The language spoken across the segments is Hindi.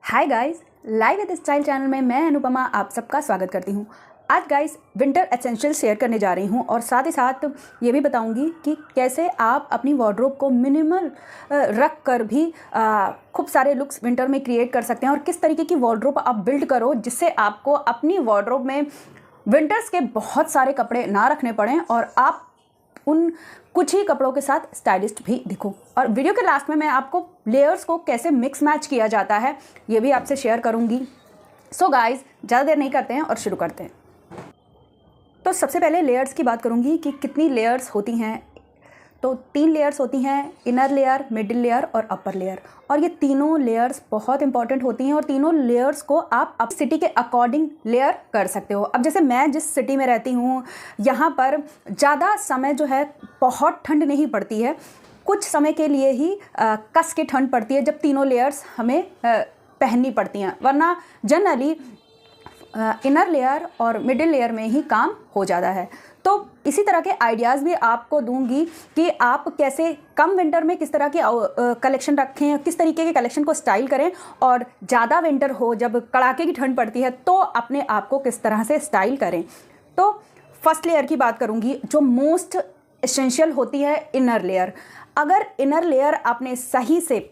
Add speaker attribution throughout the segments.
Speaker 1: Hi guys, live with style channel में मैं अनुपमा आप सबका स्वागत करती हूँ। आज गाइस विंटर एसेंशियल शेयर करने जा रही हूँ और साथ ही साथ ये भी बताऊँगी कि कैसे आप अपनी वार्डरोब को मिनिमल रख कर भी खूब सारे लुक्स विंटर में क्रिएट कर सकते हैं और किस तरीके की वार्डरोब आप बिल्ड करो जिससे आपको अपनी वार्डरोब में विंटर्स के बहुत सारे कपड़े ना रखने पड़ें और आप उन कुछ ही कपड़ों के साथ स्टाइलिस्ट भी दिखो। और वीडियो के लास्ट में मैं आपको लेयर्स को कैसे मिक्स मैच किया जाता है ये भी आपसे शेयर करूंगी। सो गाइस, ज़्यादा देर नहीं करते हैं और शुरू करते हैं। तो सबसे पहले लेयर्स की बात करूंगी कि कितनी लेयर्स होती हैं। तो 3 लेयर्स होती हैं, इनर लेयर, मिडिल लेयर और अपर लेयर। और ये तीनों लेयर्स बहुत इंपॉर्टेंट होती हैं और तीनों लेयर्स को आप सिटी के अकॉर्डिंग लेयर कर सकते हो। अब जैसे मैं जिस सिटी में रहती हूँ यहाँ पर ज़्यादा समय जो है बहुत ठंड नहीं पड़ती है, कुछ समय के लिए ही कस के ठंड पड़ती है जब तीनों लेयर्स हमें पहननी पड़ती हैं, वरना जनरली इनर लेयर और मिडिल लेयर में ही काम हो जाता है। तो इसी तरह के आइडियाज़ भी आपको दूंगी कि आप कैसे कम विंटर में किस तरह की कलेक्शन रखें, किस तरीके के कलेक्शन को स्टाइल करें, और ज़्यादा विंटर हो जब कड़ाके की ठंड पड़ती है तो अपने आप को किस तरह से स्टाइल करें। तो फर्स्ट लेयर की बात करूंगी जो मोस्ट एसेंशियल होती है, इनर लेयर। अगर इनर लेयर आपने सही से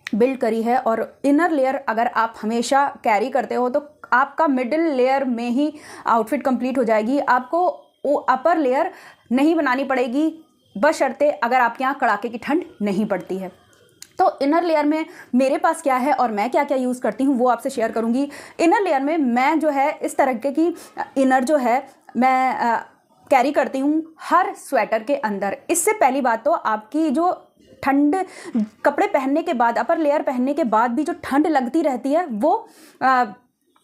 Speaker 1: बिल्ड करी है और इनर लेयर अगर आप हमेशा कैरी करते हो तो आपका मिडिल लेयर में ही आउटफिट कंप्लीट हो जाएगी। आपको वो अपर लेयर नहीं बनानी पड़ेगी बशर्ते अगर आपके यहाँ कड़ाके की ठंड नहीं पड़ती है। तो इनर लेयर में मेरे पास क्या है और मैं क्या क्या यूज़ करती हूँ वो आपसे शेयर करूँगी। इनर लेयर में मैं जो है इस तरह की इनर जो है मैं कैरी करती हूँ हर स्वेटर के अंदर। इससे पहली बात तो आपकी जो ठंड कपड़े पहनने के बाद, अपर लेयर पहनने के बाद भी जो ठंड लगती रहती है वो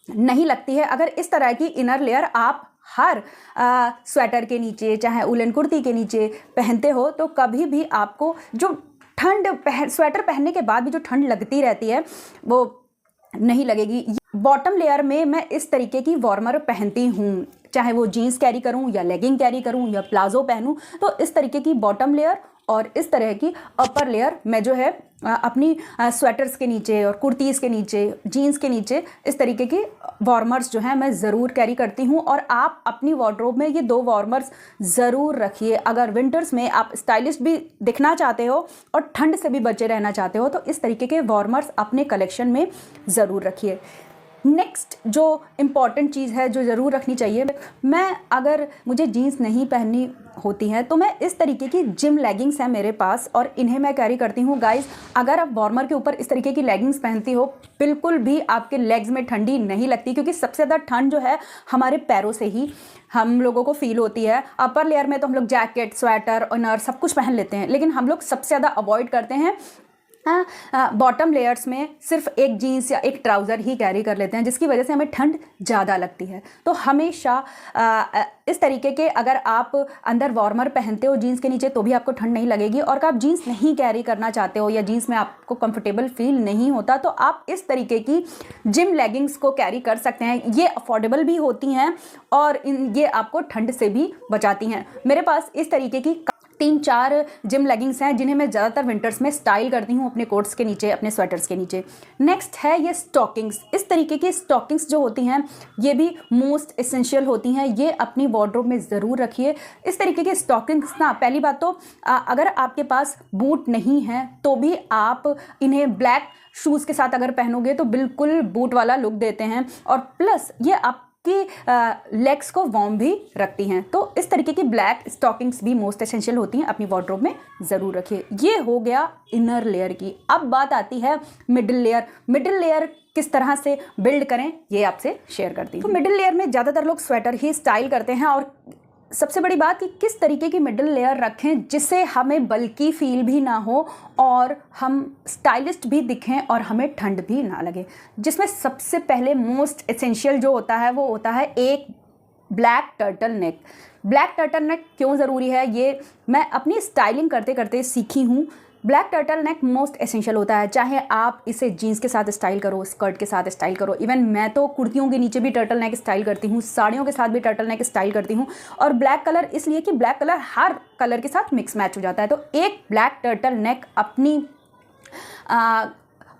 Speaker 1: नहीं लगती है अगर इस तरह की इनर लेयर आप हर स्वेटर के नीचे, चाहे उलन कुर्ती के नीचे पहनते हो तो कभी भी आपको जो स्वेटर पहनने के बाद भी जो ठंड लगती रहती है वो नहीं लगेगी। बॉटम लेयर में मैं इस तरीके की वार्मर पहनती हूँ, चाहे वो जीन्स कैरी करूँ या लेगिंग कैरी करूँ या प्लाजो पहनूँ, तो इस तरीके की बॉटम लेयर और इस तरह की अपर लेयर मैं जो है अपनी स्वेटर्स के नीचे और कुर्तीज़ के नीचे, जीन्स के नीचे इस तरीके की वार्मर्स जो हैं मैं ज़रूर कैरी करती हूँ। और आप अपनी वार्डरोब में ये 2 वार्मर्स ज़रूर रखिए। अगर विंटर्स में आप स्टाइलिश भी दिखना चाहते हो और ठंड से भी बचे रहना चाहते हो तो इस तरीके के वार्मर्स अपने कलेक्शन में ज़रूर रखिए। नेक्स्ट जो इम्पॉर्टेंट चीज़ है जो ज़रूर रखनी चाहिए, मैं अगर मुझे जीन्स नहीं पहननी होती हैं तो मैं इस तरीके की जिम लेगिंग्स हैं मेरे पास और इन्हें मैं कैरी करती हूँ। गाइस, अगर आप वार्मर के ऊपर इस तरीके की लेगिंग्स पहनती हो बिल्कुल भी आपके लेग्स में ठंडी नहीं लगती, क्योंकि सबसे ज़्यादा ठंड जो है हमारे पैरों से ही हम लोगों को फील होती है। अपर लेयर में तो हम लोग जैकेट, स्वेटर, इनर सब कुछ पहन लेते हैं, लेकिन हम लोग सबसे ज़्यादा अवॉइड करते हैं बॉटम लेयर्स में सिर्फ एक जीन्स या एक ट्राउज़र ही कैरी कर लेते हैं, जिसकी वजह से हमें ठंड ज़्यादा लगती है। तो हमेशा इस तरीके के अगर आप अंदर वार्मर पहनते हो जीन्स के नीचे तो भी आपको ठंड नहीं लगेगी, और अगर आप जीन्स नहीं कैरी करना चाहते हो या जीन्स में आपको कंफर्टेबल फील नहीं होता तो आप इस तरीके की जिम लेगिंग्स को कैरी कर सकते हैं। ये अफोर्डेबल भी होती हैं और ये आपको ठंड से भी बचाती हैं। मेरे पास इस तरीके की 3-4 जिम लेगिंग्स हैं जिन्हें मैं ज़्यादातर विंटर्स में स्टाइल करती हूँ अपने कोट्स के नीचे, अपने स्वेटर्स के नीचे। नेक्स्ट है ये स्टॉकिंग्स। इस तरीके की स्टॉकिंग्स जो होती हैं ये भी मोस्ट एसेंशियल होती हैं, ये अपनी वार्डरोब में ज़रूर रखिए। इस तरीके की स्टॉकिंग्स ना, पहली बात तो अगर आपके पास बूट नहीं है तो भी आप इन्हें ब्लैक शूज़ के साथ अगर पहनोगे तो बिल्कुल बूट वाला लुक देते हैं, और प्लस ये आप कि लेग्स को वार्म भी रखती हैं। तो इस तरीके की ब्लैक स्टॉकिंग्स भी मोस्ट एसेंशियल होती हैं, अपनी वार्डरोब में ज़रूर रखिए। ये हो गया इनर लेयर की। अब बात आती है मिडिल लेयर। मिडिल लेयर किस तरह से बिल्ड करें ये आपसे शेयर करती हूँ। तो मिडिल लेयर में ज़्यादातर लोग स्वेटर ही स्टाइल करते हैं, और सबसे बड़ी बात कि किस तरीके की मिडिल लेयर रखें जिससे हमें बल्की फील भी ना हो और हम स्टाइलिस्ट भी दिखें और हमें ठंड भी ना लगे। जिसमें सबसे पहले मोस्ट एसेंशियल जो होता है वो होता है एक black turtle neck. Black turtle neck क्यों ज़रूरी है ये मैं अपनी स्टाइलिंग करते करते सीखी हूँ। Black turtle neck most essential होता है, चाहे आप इसे जीन्स के साथ स्टाइल करो, स्कर्ट के साथ स्टाइल करो, इवन मैं तो कुर्तियों के नीचे भी टर्टल नेक स्टाइल करती हूँ, साड़ियों के साथ भी टर्टल नेक स्टाइल करती हूँ। और ब्लैक कलर इसलिए कि ब्लैक कलर हर कलर के साथ मिक्स मैच हो जाता है। तो एक ब्लैक टर्टल नेक अपनी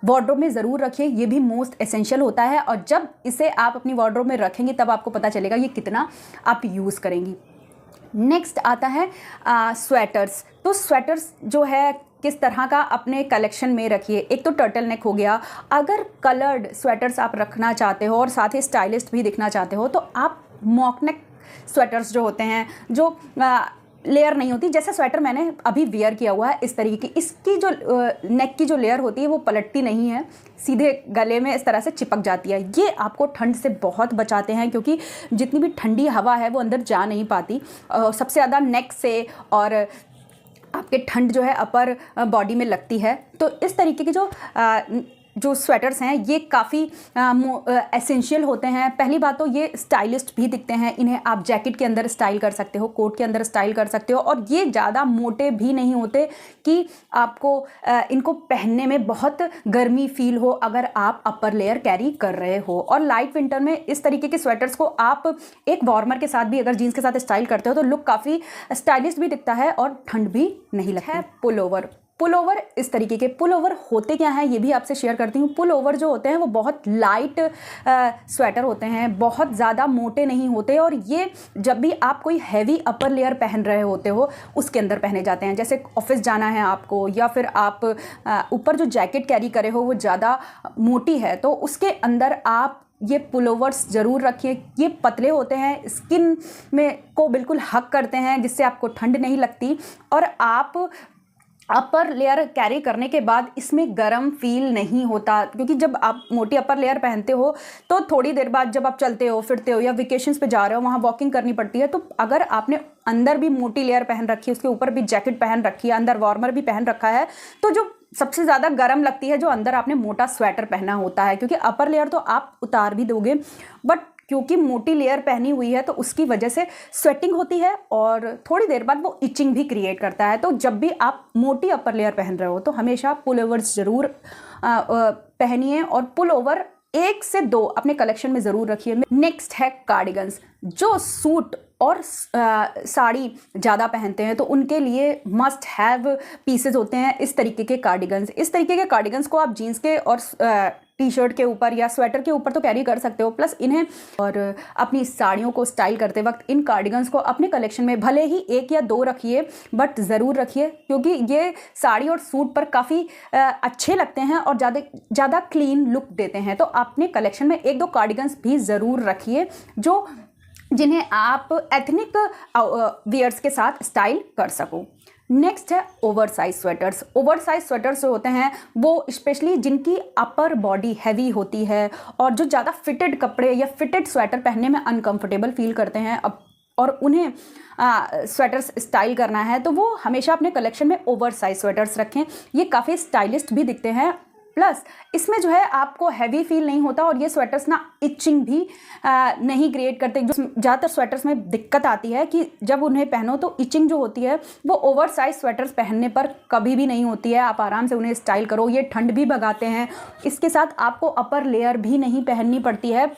Speaker 1: वार्डरोब में ज़रूर रखिए, ये भी मोस्ट एसेंशियल होता है। और जब इसे आप अपनी वार्डरोब में रखेंगे तब आपको पता चलेगा ये कितना आप यूज़ करेंगी। नेक्स्ट आता है स्वेटर्स। तो स्वेटर्स जो है किस तरह का अपने कलेक्शन में रखिए। एक तो टर्टल नेक हो गया, अगर कलर्ड स्वेटर्स आप रखना चाहते हो और साथ ही स्टाइलिस्ट भी दिखना चाहते हो तो आप मॉक नेक स्वेटर्स जो होते हैं, जो लेयर नहीं होती, जैसा स्वेटर मैंने अभी वियर किया हुआ है इस तरीके की, इसकी जो नेक की जो लेयर होती है वो पलटती नहीं है, सीधे गले में इस तरह से चिपक जाती है। ये आपको ठंड से बहुत बचाते हैं क्योंकि जितनी भी ठंडी हवा है वो अंदर जा नहीं पाती, सबसे ज़्यादा नेक से और आपके ठंड जो है अपर बॉडी में लगती है। तो इस तरीके की जो स्वेटर्स हैं ये काफ़ी एसेंशियल होते हैं। पहली बात तो ये स्टाइलिस्ट भी दिखते हैं, इन्हें आप जैकेट के अंदर स्टाइल कर सकते हो, कोट के अंदर स्टाइल कर सकते हो, और ये ज़्यादा मोटे भी नहीं होते कि आपको इनको पहनने में बहुत गर्मी फील हो अगर आप अपर लेयर कैरी कर रहे हो। और लाइट विंटर में इस तरीके के स्वेटर्स को आप एक वार्मर के साथ भी अगर जीन्स के साथ स्टाइल करते हो तो लुक काफ़ी स्टाइलिश भी दिखता है और ठंड भी नहीं लगती है। पुल ओवर इस तरीके के पुल ओवर होते क्या हैं ये भी आपसे शेयर करती हूँ। पुल ओवर जो होते हैं वो बहुत लाइट स्वेटर होते हैं, बहुत ज़्यादा मोटे नहीं होते, और ये जब भी आप कोई हैवी अपर लेयर पहन रहे होते हो उसके अंदर पहने जाते हैं। जैसे ऑफिस जाना है आपको, या फिर आप ऊपर जो जैकेट कैरी करे हो वो ज़्यादा मोटी है तो उसके अंदर आप ये पुलोवर्स ज़रूर रखिए। ये पतले होते हैं, स्किन में को बिल्कुल हक करते हैं जिससे आपको ठंड नहीं लगती, और आप अपर लेयर कैरी करने के बाद इसमें गर्म फील नहीं होता, क्योंकि जब आप मोटी अपर लेयर पहनते हो तो थोड़ी देर बाद जब आप चलते हो फिरते हो या वेकेशंस पे जा रहे हो वहाँ वॉकिंग करनी पड़ती है, तो अगर आपने अंदर भी मोटी लेयर पहन रखी है, उसके ऊपर भी जैकेट पहन रखी है, अंदर वार्मर भी पहन रखा है, तो जो सबसे ज़्यादा गर्म लगती है जो अंदर आपने मोटा स्वेटर पहना होता है, क्योंकि अपर लेयर तो आप उतार भी दोगे बट क्योंकि मोटी लेयर पहनी हुई है तो उसकी वजह से स्वेटिंग होती है और थोड़ी देर बाद वो इचिंग भी क्रिएट करता है। तो जब भी आप मोटी अपर लेयर पहन रहे हो तो हमेशा पुल ओवर्स ज़रूर पहनिए, और पुल ओवर 1 से 2 अपने कलेक्शन में ज़रूर रखिए। नेक्स्ट है कार्डिगन्स। जो सूट और साड़ी ज़्यादा पहनते हैं तो उनके लिए मस्ट हैव पीसेज होते हैं इस तरीके के कार्डिगन्स। इस तरीके के कार्डिगन्स को आप जीन्स के और टी शर्ट के ऊपर या स्वेटर के ऊपर तो कैरी कर सकते हो, प्लस इन्हें और अपनी साड़ियों को स्टाइल करते वक्त इन कार्डिगन्स को अपने कलेक्शन में भले ही 1 या 2 रखिए बट ज़रूर रखिए, क्योंकि ये साड़ी और सूट पर काफ़ी अच्छे लगते हैं और ज़्यादा क्लीन लुक देते हैं। तो अपने कलेक्शन में 1-2 कार्डिगन्स भी ज़रूर रखिए जिन्हें आप एथनिक वियर्स के साथ स्टाइल कर सको। नेक्स्ट है ओवरसाइज स्वेटर्स। ओवरसाइज स्वेटर्स जो होते हैं वो स्पेशली जिनकी अपर बॉडी हैवी होती है और जो ज़्यादा फिटेड कपड़े या फिटेड स्वेटर पहनने में अनकंफर्टेबल फील करते हैं और उन्हें स्वेटर्स स्टाइल करना है तो वो हमेशा अपने कलेक्शन में ओवरसाइज स्वेटर्स रखें। ये काफ़ी स्टाइलिस्ट भी दिखते हैं, प्लस इसमें जो है आपको हैवी फील नहीं होता और ये स्वेटर्स ना इचिंग भी नहीं क्रिएट करते। जो ज़्यादातर स्वेटर्स में दिक्कत आती है कि जब उन्हें पहनो तो इचिंग जो होती है वो ओवरसाइज स्वेटर्स पहनने पर कभी भी नहीं होती है। आप आराम से उन्हें स्टाइल करो, ये ठंड भी भगाते हैं, इसके साथ आपको अपर लेयर भी नहीं पहननी पड़ती है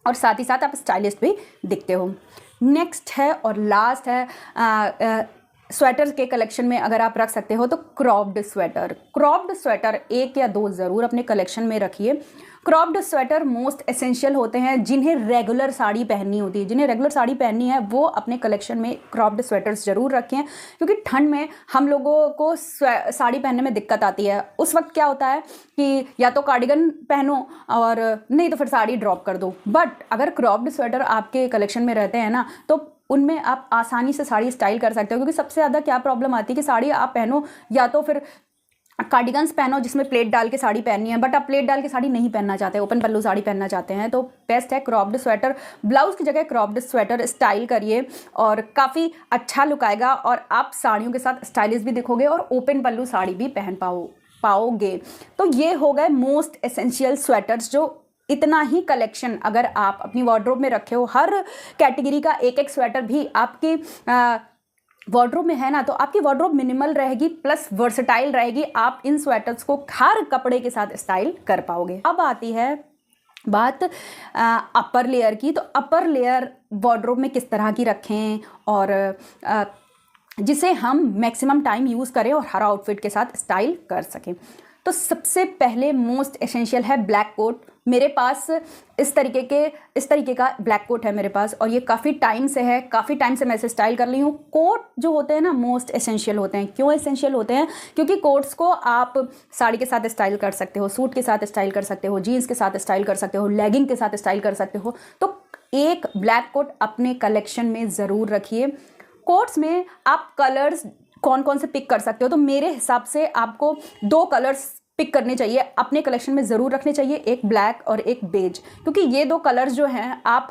Speaker 1: और साथ ही साथ आप स्टाइलिस्ट भी दिखते हो। नेक्स्ट है और लास्ट है स्वेटर के कलेक्शन में अगर आप रख सकते हो तो क्रॉप्ड स्वेटर 1 या 2 ज़रूर अपने कलेक्शन में रखिए। क्रॉप्ड स्वेटर मोस्ट एसेंशियल होते हैं जिन्हें रेगुलर साड़ी पहननी होती है। जिन्हें रेगुलर साड़ी पहननी है वो अपने कलेक्शन में क्रॉप्ड स्वेटर्स ज़रूर रखें, क्योंकि ठंड में हम लोगों को साड़ी पहनने में दिक्कत आती है। उस वक्त क्या होता है कि या तो कार्डिगन पहनो और नहीं तो फिर साड़ी ड्रॉप कर दो, बट अगर क्रॉप्ड स्वेटर आपके कलेक्शन में रहते हैं ना तो उनमें आप आसानी से साड़ी स्टाइल कर सकते हो। क्योंकि सबसे ज़्यादा क्या प्रॉब्लम आती है कि साड़ी आप पहनो या तो फिर कार्डिगन्स पहनो जिसमें प्लेट डाल के साड़ी पहननी है, बट आप प्लेट डाल के साड़ी नहीं पहनना चाहते, ओपन पल्लू साड़ी पहनना चाहते हैं, तो बेस्ट है क्रॉप्ड स्वेटर। ब्लाउज की जगह क्रॉप्ड स्वेटर स्टाइल करिए और काफ़ी अच्छा लुक आएगा और आप साड़ियों के साथ स्टाइलिश भी दिखोगे और ओपन पल्लू साड़ी भी पहन पाओगे। तो ये हो गए मोस्ट एसेंशियल स्वेटर्स। जो इतना ही कलेक्शन अगर आप अपनी वार्डरोब में रखे हो, हर कैटेगरी का 1-1 स्वेटर भी आपकी वार्डरोब में है ना, तो आपकी वार्डरोब मिनिमल रहेगी प्लस वर्सटाइल रहेगी। आप इन स्वेटर्स को हर कपड़े के साथ स्टाइल कर पाओगे। अब आती है बात अपर लेयर की। तो अपर लेयर वार्डरोब में किस तरह की रखें और जिसे हम मैक्सिमम टाइम यूज़ करें और हर आउटफिट के साथ स्टाइल कर सकें। तो सबसे पहले मोस्ट एसेंशियल है ब्लैक कोट। मेरे पास इस तरीके का ब्लैक कोट है मेरे पास, और ये काफ़ी टाइम से है, काफ़ी टाइम से मैं इसे स्टाइल कर रही हूँ। कोट जो होते हैं ना मोस्ट एसेंशियल होते हैं। क्यों एसेंशियल होते हैं? क्योंकि कोट्स को आप साड़ी के साथ स्टाइल कर सकते हो, सूट के साथ स्टाइल कर सकते हो, जीन्स के साथ स्टाइल कर सकते हो, लेगिंग के साथ स्टाइल कर सकते हो। तो एक ब्लैक कोट अपने कलेक्शन में ज़रूर रखिए। कोट्स में आप कलर्स कौन कौन से पिक कर सकते हो? तो मेरे हिसाब से आपको 2 कलर्स पिक करने चाहिए, अपने कलेक्शन में ज़रूर रखने चाहिए, एक ब्लैक और एक बेज, क्योंकि ये 2 कलर्स जो हैं आप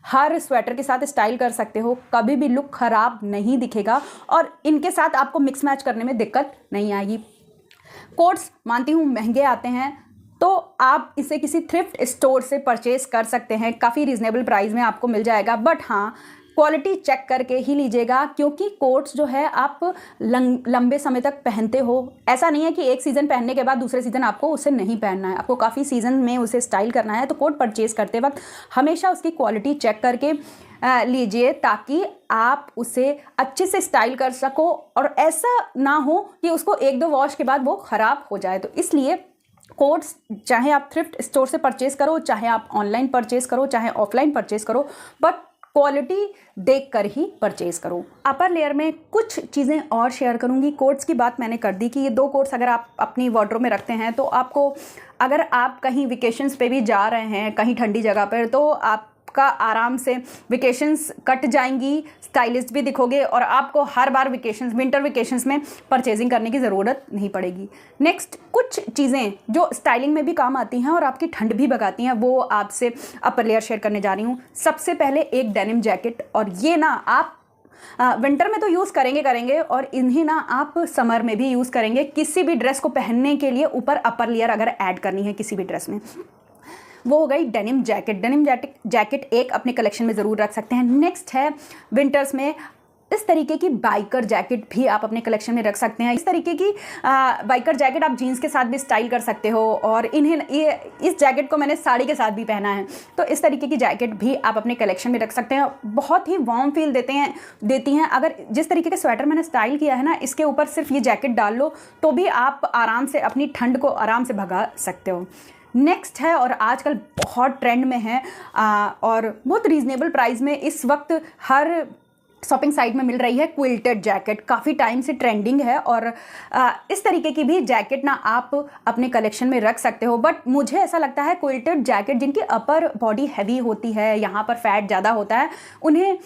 Speaker 1: हर स्वेटर के साथ स्टाइल कर सकते हो, कभी भी लुक ख़राब नहीं दिखेगा और इनके साथ आपको मिक्स मैच करने में दिक्कत नहीं आएगी। कोट्स मानती हूँ महंगे आते हैं, तो आप इसे किसी थ्रिफ्ट स्टोर से परचेज कर सकते हैं, काफ़ी रीज़नेबल प्राइस में आपको मिल जाएगा। बट हाँ, क्वालिटी चेक करके ही लीजिएगा, क्योंकि कोट्स जो है आप लंबे समय तक पहनते हो। ऐसा नहीं है कि एक सीज़न पहनने के बाद दूसरे सीज़न आपको उसे नहीं पहनना है, आपको काफ़ी सीज़न में उसे स्टाइल करना है। तो कोट परचेज़ करते वक्त हमेशा उसकी क्वालिटी चेक करके लीजिए, ताकि आप उसे अच्छे से स्टाइल कर सको और ऐसा ना हो कि उसको 1-2 वॉश के बाद वो ख़राब हो जाए। तो इसलिए कोट्स चाहे आप थ्रिफ्ट स्टोर से परचेज़ करो, चाहे आप ऑनलाइन परचेज़ करो, चाहे ऑफलाइन परचेज़ करो, बट क्वालिटी देखकर ही परचेज़ करो। अपर लेयर में कुछ चीज़ें और शेयर करूँगी। कोट्स की बात मैंने कर दी कि ये 2 कोट्स अगर आप अपनी वार्डरोब में रखते हैं तो आपको, अगर आप कहीं वेकेशंस पे भी जा रहे हैं कहीं ठंडी जगह पर, तो आपका आराम से वेकेशंस कट जाएंगी, स्टाइलिश भी दिखोगे और आपको हर बार विंटर वेकेशंस में परचेजिंग करने की ज़रूरत नहीं पड़ेगी। नेक्स्ट, कुछ चीज़ें जो स्टाइलिंग में भी काम आती हैं और आपकी ठंड भी भगाती हैं, वो आपसे अपर लेयर शेयर करने जा रही हूँ। सबसे पहले एक डेनिम जैकेट, और ये ना आप विंटर में तो यूज़ करेंगे और इन्हें ना आप समर में भी यूज़ करेंगे, किसी भी ड्रेस को पहनने के लिए ऊपर अपर लेयर अगर ऐड करनी है किसी भी ड्रेस में। वो हो गई डेनिम जैकेट। डेनिम जैकेट एक अपने कलेक्शन में ज़रूर रख सकते हैं। नेक्स्ट है विंटर्स में इस तरीके की बाइकर जैकेट भी आप अपने कलेक्शन में रख सकते हैं। इस तरीके की बाइकर जैकेट आप जीन्स के साथ भी स्टाइल कर सकते हो, और इस जैकेट को मैंने साड़ी के साथ भी पहना है, तो इस तरीके की जैकेट भी आप अपने कलेक्शन में रख सकते हैं। बहुत ही वार्म फील देती हैं। अगर जिस तरीके के स्वेटर मैंने स्टाइल किया है ना, इसके ऊपर सिर्फ ये जैकेट डाल लो तो भी आप आराम से अपनी ठंड को आराम से भगा सकते हो। नेक्स्ट है, और आजकल बहुत ट्रेंड में है और बहुत रीज़नेबल प्राइस में इस वक्त हर शॉपिंग साइट में मिल रही है, क्विल्टेड जैकेट। काफ़ी टाइम से ट्रेंडिंग है, और इस तरीके की भी जैकेट ना आप अपने कलेक्शन में रख सकते हो। बट मुझे ऐसा लगता है क्विल्टेड जैकेट जिनकी अपर बॉडी हैवी होती है, यहाँ पर फैट ज़्यादा होता है, उन्हें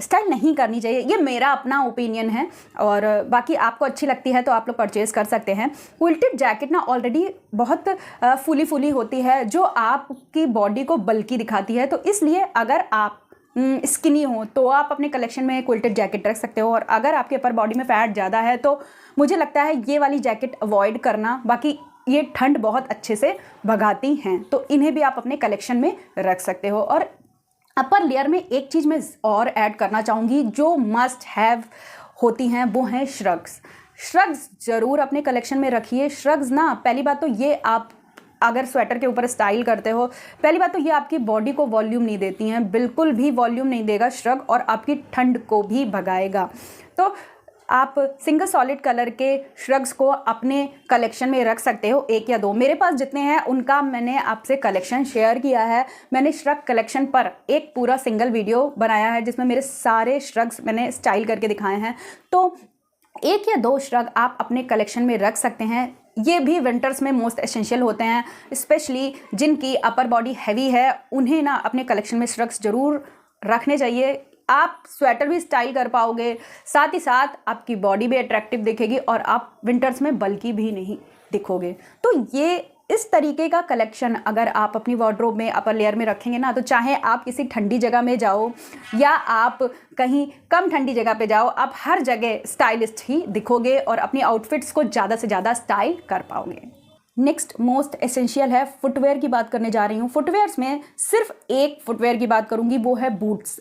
Speaker 1: स्टाइल नहीं करनी चाहिए। ये मेरा अपना ओपिनियन है, और बाकी आपको अच्छी लगती है तो आप लोग परचेज़ कर सकते हैं। क्विल्टेड जैकेट ना ऑलरेडी बहुत फुली होती है, जो आपकी बॉडी को बल्कि दिखाती है। तो इसलिए अगर आप स्किनी हो तो आप अपने कलेक्शन में क्विल्टेड जैकेट रख सकते हो, और अगर आपके अपर बॉडी में फैट ज़्यादा है तो मुझे लगता है ये वाली जैकेट अवॉइड करना। बाकी ये ठंड बहुत अच्छे से भगाती हैं, तो इन्हें भी आप अपने कलेक्शन में रख सकते हो। और अपर लेयर में एक चीज़ मैं और ऐड करना चाहूँगी जो मस्ट हैव होती हैं, वो हैं श्रग्स। श्रग्स ज़रूर अपने कलेक्शन में रखिए। श्रग्स ना, पहली बात तो ये आप अगर स्वेटर के ऊपर स्टाइल करते हो, पहली बात तो ये आपकी बॉडी को वॉल्यूम नहीं देती हैं, बिल्कुल भी वॉल्यूम नहीं देगा श्रग, और आपकी ठंड को भी भगाएगा। तो आप सिंगल सॉलिड कलर के श्रग्स को अपने कलेक्शन में रख सकते हो, 1 या 2। मेरे पास जितने हैं उनका मैंने आपसे कलेक्शन शेयर किया है। मैंने श्रग कलेक्शन पर एक पूरा सिंगल वीडियो बनाया है जिसमें मेरे सारे श्रग्स मैंने स्टाइल करके दिखाए हैं। तो 1 या 2 श्रग आप अपने कलेक्शन में रख सकते हैं। ये भी विंटर्स में मोस्ट एसेंशियल होते हैं, स्पेशली जिनकी अपर बॉडी हैवी है, उन्हें ना अपने कलेक्शन में श्रग्स ज़रूर रखने चाहिए। आप स्वेटर भी स्टाइल कर पाओगे, साथ ही साथ आपकी बॉडी भी अट्रैक्टिव दिखेगी और आप विंटर्स में बल्कि भी नहीं दिखोगे। तो ये इस तरीके का कलेक्शन अगर आप अपनी वार्डरोब में अपर लेयर में रखेंगे ना, तो चाहे आप किसी ठंडी जगह में जाओ या आप कहीं कम ठंडी जगह पे जाओ, आप हर जगह स्टाइलिस्ट ही दिखोगे और अपनी आउटफिट्स को ज़्यादा से ज़्यादा स्टाइल कर पाओगे। नेक्स्ट मोस्ट एसेंशियल है, फुटवेयर की बात करने जा रही हूँ। फुटवेयर्स में सिर्फ एक फुटवेयर की बात करूँगी, वो है बूट्स।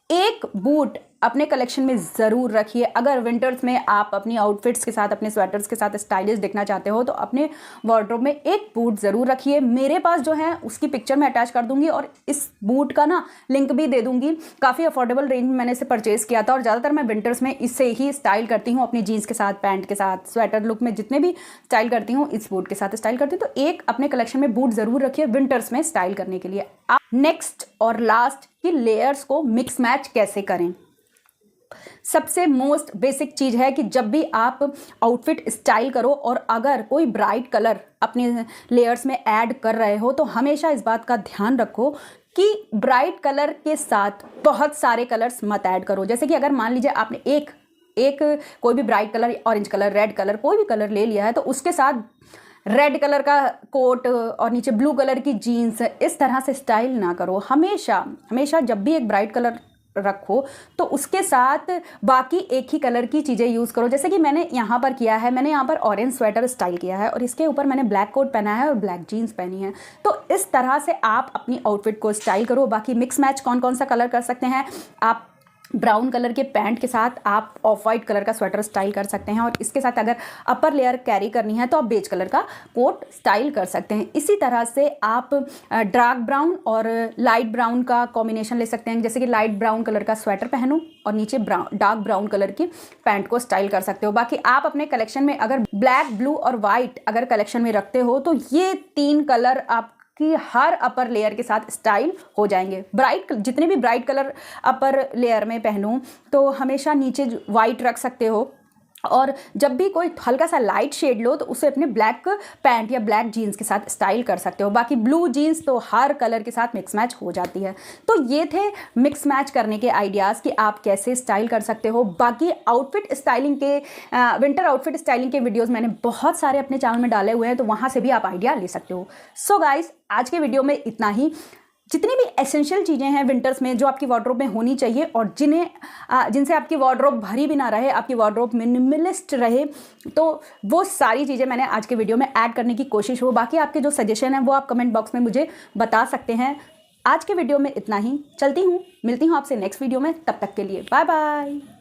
Speaker 1: एक बूट अपने कलेक्शन में ज़रूर रखिए। अगर विंटर्स में आप अपनी आउटफिट्स के साथ, अपने स्वेटर्स के साथ स्टाइलिश दिखना चाहते हो तो अपने वार्डरोब में एक बूट ज़रूर रखिए। मेरे पास जो है उसकी पिक्चर मैं अटैच कर दूंगी और इस बूट का ना लिंक भी दे दूंगी। काफ़ी अफोर्डेबल रेंज में मैंने इसे परचेज़ किया था और ज़्यादातर मैं विंटर्स में इससे ही स्टाइल करती हूँ। अपनी जीन्स के साथ, पैंट के साथ, स्वेटर लुक में जितने भी स्टाइल करती हूँ इस बूट के साथ स्टाइल करती हूँ। तो एक अपने कलेक्शन में बूट ज़रूर रखिए विंटर्स में स्टाइल करने के लिए। नेक्स्ट और लास्ट कि लेयर्स को मिक्स मैच कैसे करें। सबसे मोस्ट बेसिक चीज़ है कि जब भी आप आउटफिट स्टाइल करो और अगर कोई ब्राइट कलर अपने लेयर्स में ऐड कर रहे हो तो हमेशा इस बात का ध्यान रखो कि ब्राइट कलर के साथ बहुत सारे कलर्स मत ऐड करो। जैसे कि अगर मान लीजिए आपने एक कोई भी bright colour, orange colour, red colour, कोई भी कलर ले लिया है तो उसके साथ रेड कलर का कोट और नीचे ब्लू कलर की जीन्स, इस तरह से स्टाइल ना करो। हमेशा जब भी एक ब्राइट कलर रखो तो उसके साथ बाकी एक ही कलर की चीज़ें यूज़ करो। जैसे कि मैंने यहाँ पर किया है, मैंने यहाँ पर ऑरेंज स्वेटर स्टाइल किया है और इसके ऊपर मैंने ब्लैक कोट पहना है और ब्लैक जीन्स पहनी है। तो इस तरह से आप अपनी आउटफिट को स्टाइल करो। बाकी मिक्स मैच कौन कौन सा कलर कर सकते हैं आप, ब्राउन कलर के पैंट के साथ आप ऑफ वाइट कलर का स्वेटर स्टाइल कर सकते हैं और इसके साथ अगर अपर लेयर कैरी करनी है तो आप बेज कलर का कोट स्टाइल कर सकते हैं। इसी तरह से आप डार्क ब्राउन और लाइट ब्राउन का कॉम्बिनेशन ले सकते हैं। जैसे कि लाइट ब्राउन कलर का स्वेटर पहनो और नीचे डार्क ब्राउन कलर की पैंट को स्टाइल कर सकते हो। बाकी आप अपने कलेक्शन में अगर ब्लैक, ब्लू और वाइट अगर कलेक्शन में रखते हो तो ये 3 कलर आप कि हर अपर लेयर के साथ स्टाइल हो जाएंगे। जितने भी ब्राइट कलर अपर लेयर में पहनूं तो हमेशा नीचे वाइट रख सकते हो और जब भी कोई हल्का सा लाइट शेड लो तो उसे अपने ब्लैक पैंट या ब्लैक जीन्स के साथ स्टाइल कर सकते हो। बाकी ब्लू जीन्स तो हर कलर के साथ मिक्स मैच हो जाती है। तो ये थे मिक्स मैच करने के आइडियाज़ कि आप कैसे स्टाइल कर सकते हो। बाकी आउटफिट स्टाइलिंग के विंटर आउटफिट स्टाइलिंग के वीडियोज़ मैंने बहुत सारे अपने चैनल में डाले हुए हैं, तो वहाँ से भी आप आइडिया ले सकते हो। सो गाइस, आज के वीडियो में इतना ही। जितनी भी एसेंशियल चीज़ें हैं विंटर्स में जो आपकी वार्डरोब में होनी चाहिए और जिनसे आपकी वार्डरोब भरी भी ना रहे, आपकी वार्डरोब मिनिमलिस्ट रहे, तो वो सारी चीज़ें मैंने आज के वीडियो में ऐड करने की कोशिश हो। बाकी आपके जो सजेशन है वो आप कमेंट बॉक्स में मुझे बता सकते हैं। आज के वीडियो में इतना ही। चलती हूँ, मिलती हूँ आपसे नेक्स्ट वीडियो में। तब तक के लिए बाय बाय।